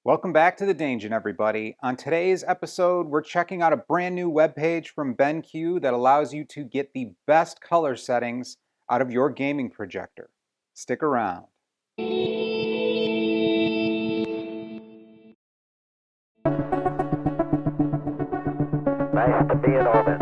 Welcome back to the Daingeon, everybody. On today's episode, we're checking out a brand new webpage from BenQ that allows you to get the best color settings out of your gaming projector. Stick around. Nice to be in orbit.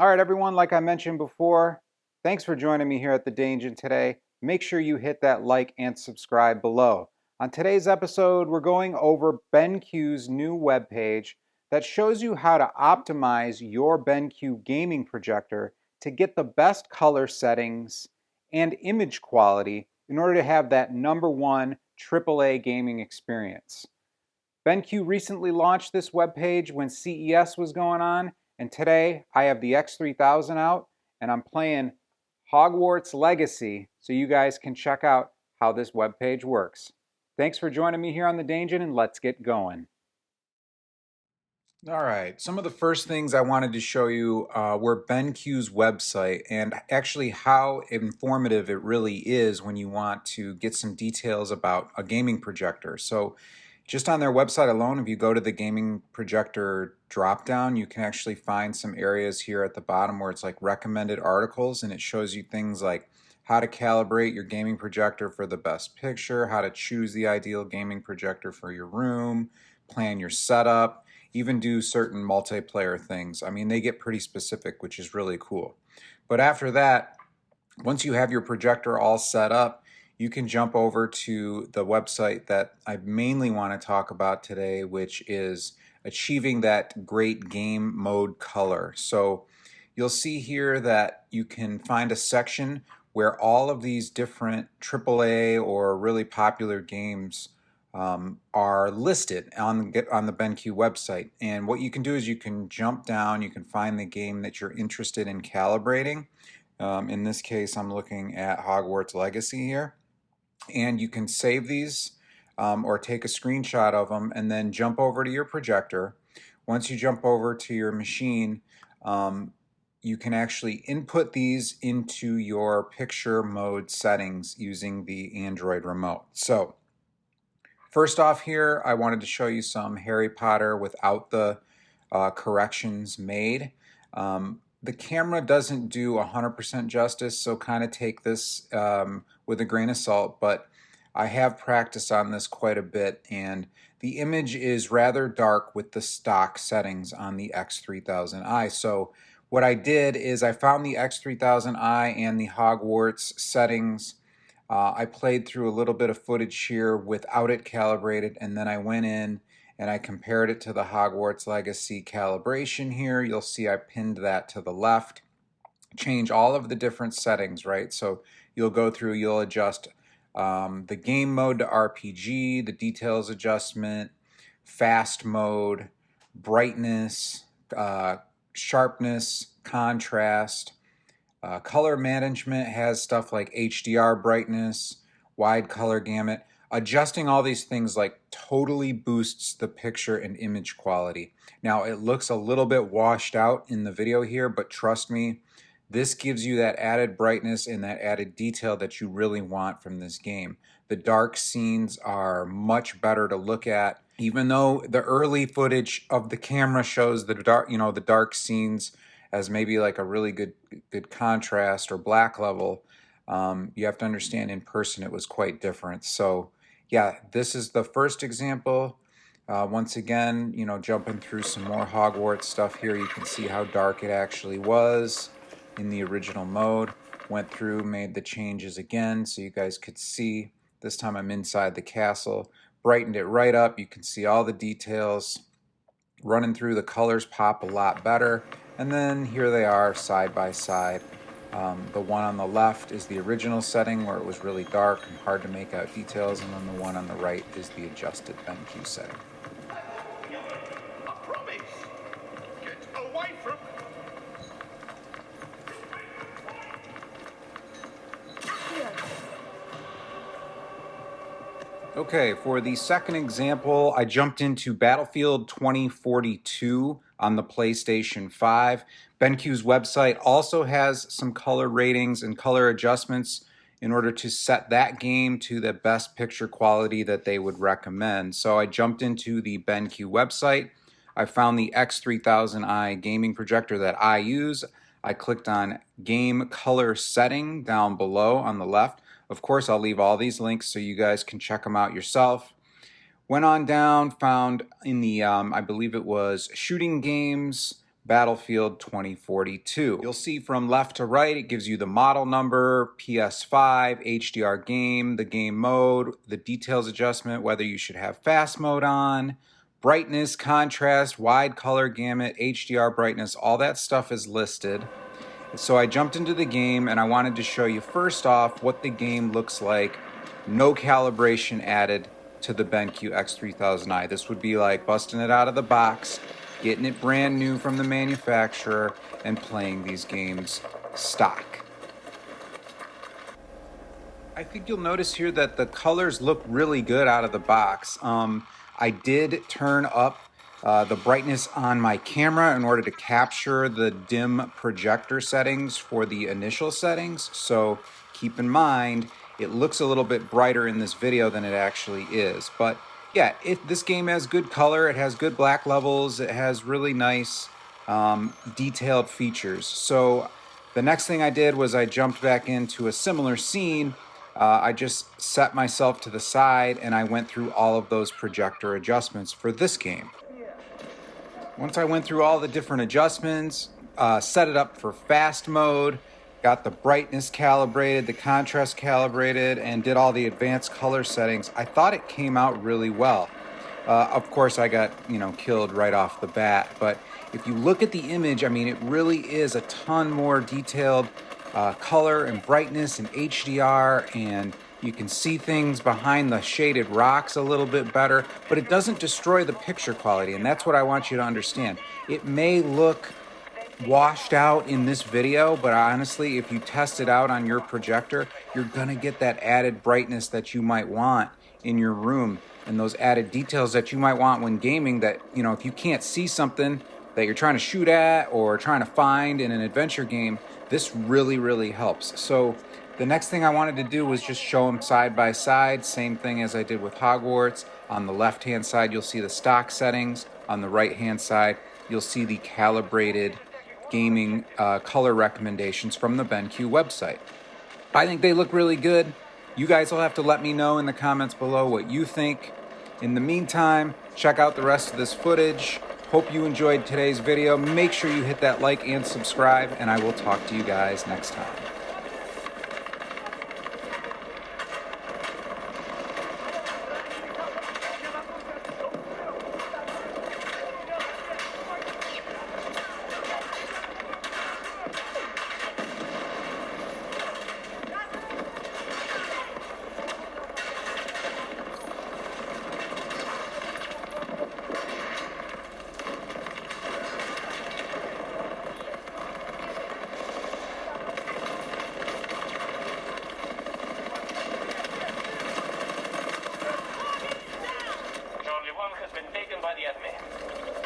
All right, everyone, like I mentioned before, thanks for joining me here at the Daingeon today. Make sure you hit that like and subscribe below. On today's episode, we're going over BenQ's new webpage that shows you how to optimize your BenQ gaming projector to get the best color settings and image quality in order to have that #1 AAA gaming experience. BenQ recently launched this webpage when CES was going on, and today I have the X3000 out and I'm playing Hogwarts Legacy so you guys can check out how this webpage works. Thanks for joining me here on the Daingeon, and let's get going. All right, some of the first things I wanted to show you were BenQ's website and actually how informative it really is when you want to get some details about a gaming projector. So just on their website alone, if you go to the gaming projector dropdown, you can actually find some areas here at the bottom where it's like recommended articles, and it shows you things like how to calibrate your gaming projector for the best picture, how to choose the ideal gaming projector for your room, plan your setup, even do certain multiplayer things. I mean, they get pretty specific, which is really cool. But after that, once you have your projector all set up, you can jump over to the website that I mainly want to talk about today, which is achieving that great game mode color. So you'll see here that you can find a section where all of these different AAA or really popular games are listed on the BenQ website. And what you can do is you can jump down, you can find the game that you're interested in calibrating. In this case, I'm looking at Hogwarts Legacy here. And you can save these or take a screenshot of them and then jump over to your projector. Once you jump over to your machine, you can actually input these into your picture mode settings using the Android remote. So first off here, I wanted to show you some Harry Potter without the corrections made. The camera doesn't do 100% justice, so kind of take this with a grain of salt, but I have practiced on this quite a bit, and the image is rather dark with the stock settings on the X3000i. So what I did is I found the X3000i and the Hogwarts settings. I played through a little bit of footage here without it calibrated, and then I went in and I compared it to the Hogwarts Legacy calibration here. You'll see I pinned that to the left. Change all of the different settings, right? So you'll go through, you'll adjust the game mode to RPG, the details adjustment, fast mode, brightness, sharpness, contrast. Color management has stuff like HDR brightness, wide color gamut. Adjusting all these things like totally boosts the picture and image quality. Now it looks a little bit washed out in the video here, but trust me, this gives you that added brightness and that added detail that you really want from this game. The dark scenes are much better to look at, even though the early footage of the camera shows the dark, the dark scenes as maybe like a really good contrast or black level. You have to understand in person it was quite different. So yeah, this is the first example. Once again, jumping through some more Hogwarts stuff here, you can see how dark it actually was in the original mode. Went through, made the changes again so you guys could see. This time I'm inside the castle. Brightened it right up. You can see all the details. Running through, the colors pop a lot better. And then here they are side by side. The one on the left is the original setting where it was really dark and hard to make out details, and then the one on the right is the adjusted BenQ setting. Okay, for the second example, I jumped into Battlefield 2042 on the PlayStation 5. BenQ's website also has some color ratings and color adjustments in order to set that game to the best picture quality that they would recommend. So I jumped into the BenQ website. I found the X3000i gaming projector that I use. I clicked on game color setting down below on the left. Of course, I'll leave all these links so you guys can check them out yourself. Went on down, found in the, I believe it was Shooting Games, Battlefield 2042. You'll see from left to right, it gives you the model number, PS5, HDR game, the game mode, the details adjustment, whether you should have fast mode on, brightness, contrast, wide color gamut, HDR brightness, all that stuff is listed. So I jumped into the game and I wanted to show you first off what the game looks like. No calibration added to the BenQ X3000i. This would be like busting it out of the box, getting it brand new from the manufacturer, and playing these games stock. I think you'll notice here that the colors look really good out of the box. I did turn up the brightness on my camera in order to capture the dim projector settings for the initial settings. So keep in mind, it looks a little bit brighter in this video than it actually is. But yeah, this game has good color, it has good black levels, it has really nice detailed features. So the next thing I did was I jumped back into a similar scene. I just set myself to the side and I went through all of those projector adjustments for this game. Once I went through all the different adjustments, set it up for fast mode, got the brightness calibrated, the contrast calibrated, and did all the advanced color settings, I thought it came out really well. Of course, I got, killed right off the bat, but if you look at the image, I mean, it really is a ton more detailed color and brightness and HDR, and you can see things behind the shaded rocks a little bit better, but it doesn't destroy the picture quality, and that's what I want you to understand. It may look washed out in this video, but honestly, if you test it out on your projector, you're gonna get that added brightness that you might want in your room and those added details that you might want when gaming that, if you can't see something that you're trying to shoot at or trying to find in an adventure game, this really, really helps. So the next thing I wanted to do was just show them side by side, same thing as I did with Hogwarts. On the left-hand side, you'll see the stock settings. On the right-hand side, you'll see the calibrated gaming color recommendations from the BenQ website. I think they look really good. You guys will have to let me know in the comments below what you think. In the meantime, check out the rest of this footage. Hope you enjoyed today's video. Make sure you hit that like and subscribe, and I will talk to you guys next time. Has been taken by the enemy.